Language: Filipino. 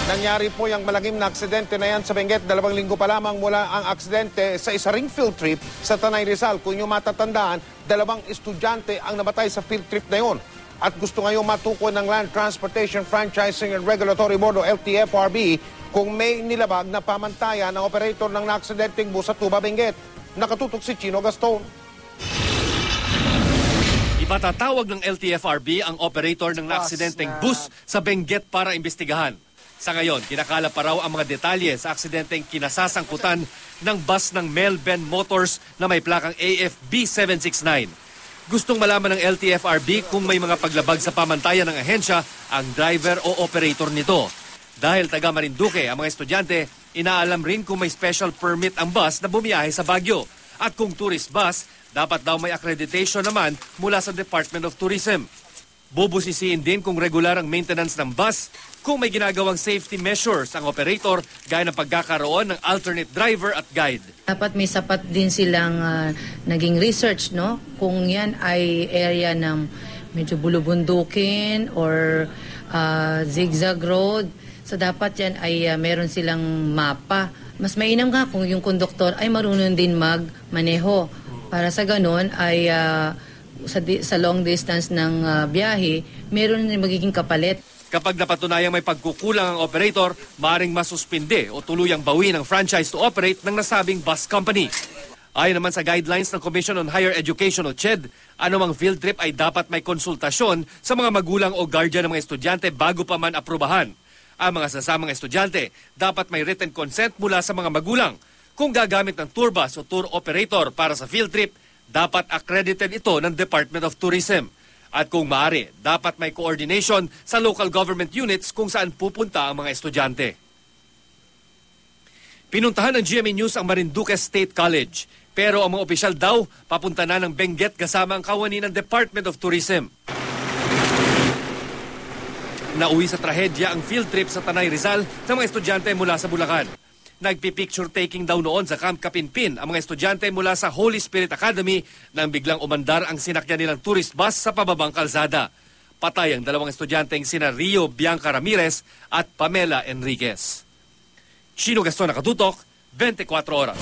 Nangyari po yung malagim na aksidente na yan sa Benguet. 2 linggo pa lamang mula ang aksidente sa isa ring field trip sa Tanay Rizal. Kung nyo matatandaan, 2 estudyante ang namatay sa field trip na yon. At gusto ngayong matukoy ng Land Transportation Franchising and Regulatory Board o LTFRB kung may nilabag na pamantayan ng operator ng na-aksidenteng bus sa Tuba, Benguet. Nakatutok si Chino Gaston. Ipatatawag ng LTFRB ang operator ng na-aksidenteng bus sa Benguet para imbestigahan. Sa ngayon, kinakala pa raw ang mga detalye sa aksidenteng kinasasangkutan ng bus ng Melben Motors na may plakang AFB 769. Gustong malaman ng LTFRB kung may mga paglabag sa pamantayan ng ahensya ang driver o operator nito. Dahil taga Marinduque ang mga estudyante, inaalam rin kung may special permit ang bus na bumiyahe sa Baguio. At kung tourist bus, dapat daw may accreditation naman mula sa Department of Tourism. Bubusisiin din kung regular ang maintenance ng bus, kung may ginagawang safety measures ang operator gaya ng pagkakaroon ng alternate driver at guide. Dapat may sapat din silang naging research, no? Kung yan ay area ng medyo bulubundukin or zigzag road. So dapat yan ay meron silang mapa. Mas mainam nga kung yung konduktor ay marunong din magmaneho. Para sa ganun ay sa long distance ng biyahe, meron din magiging kapalit. Kapag napatunayang may pagkukulang ang operator, maaaring masuspinde o tuluyang bawi ng franchise to operate ng nasabing bus company. Ayon naman sa guidelines ng Commission on Higher Education o CHED, anumang field trip ay dapat may konsultasyon sa mga magulang o guardian ng mga estudyante bago pa man aprubahan. Ang mga sasamang estudyante dapat may written consent mula sa mga magulang. Kung gagamit ng tour bus o tour operator para sa field trip, dapat accredited ito ng Department of Tourism. At kung maaari, dapat may coordination sa local government units kung saan pupunta ang mga estudyante. Pinuntahan ng GMA News ang Marinduque State College. Pero ang mga opisyal daw, papunta na ng Benguet kasama ang kawani ng Department of Tourism. Nauwi sa trahedya ang field trip sa Tanay Rizal ng mga estudyante mula sa Bulacan. Nagpipicture taking daw noon sa Camp Kapinpin ang mga estudyante mula sa Holy Spirit Academy nang biglang umandar ang sinakyan nilang tourist bus sa pababang kalsada. Patay ang 2 estudyanteng sina Rio Bianca Ramirez at Pamela Enriquez. Chino Gaston, nakatutok, 24 oras.